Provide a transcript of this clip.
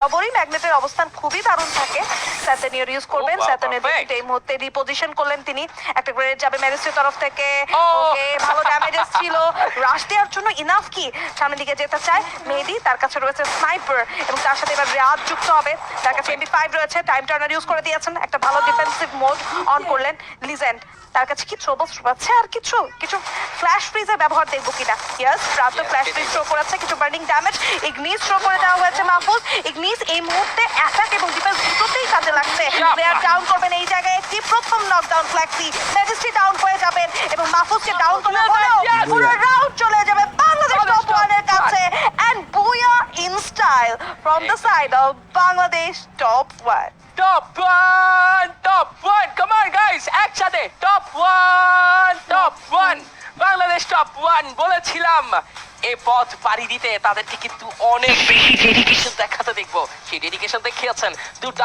বরাবরই ম্যাগনেটের অবস্থান খুবই দারুণ থাকে। স্যাতেনিয়র ইউজ করবেন, স্যাতেনিয়র এই মুহূর্তে রিপোজিশন করলেন তিনি। একটা গ্রেনেড যাবে ম্যারিসের তরফ থেকে। ওকে, ভালো ড্যামেজেস ছিল। রাশ দেওয়ার জন্য ইনাফ কি সামনের দিকে যেতে চায় মেহেদি, তার কাছে রয়েছে স্নাইপার এবং তার সাথে এবার রিয়াদ যুক্ত হবে। তার কাছে MP5 রয়েছে, টাইম টার্নার ইউজ করে দিয়েছেন, একটা ভালো ডিফেন্সিভ মোড অন করলেন। লিজেন্ড তার কাছে কি থ্রোবলস আছে আর কিছু ফ্ল্যাশ ফ্রিজের ব্যবহার দেখবো কিনা। ইয়েস, প্রাপ্ত ফ্ল্যাশ ফ্রিজ থ্রো করেছে, কিছু বার্নিং ড্যামেজ। ইগনিস থ্রো করে দেওয়া হয়েছে মাহফুজ। ইগনিস এই মুহূর্তে অ্যাটাক এবং ডিফেন্স দুটোতেই কাজে লাগছে। প্লেয়ার ডাউন করবেন এই জায়গায় একটি প্রথম নকডাউন ফ্ল্যাক্সি। ম্যাজিস্ট্রি ডাউন হয়ে যাবেন এবং মাহফুজকে ডাউন করে হলেও পুরো রাউন্ড চলে যাবে বাংলাদেশ টপ 1 এর কাছে। এন্ড বুয়া in style from the side of Bangladesh top 1। Top one come on guys, একসাথে top one Bangladesh top one. বলেছিলাম এ পথ পাড়ি দিতে তাদেরকে কিন্তু অনেক বেশি ডেডিকেশন দেখাতে দেখবো, সেই ডেডিকেশন দেখিয়েছেন। দুটা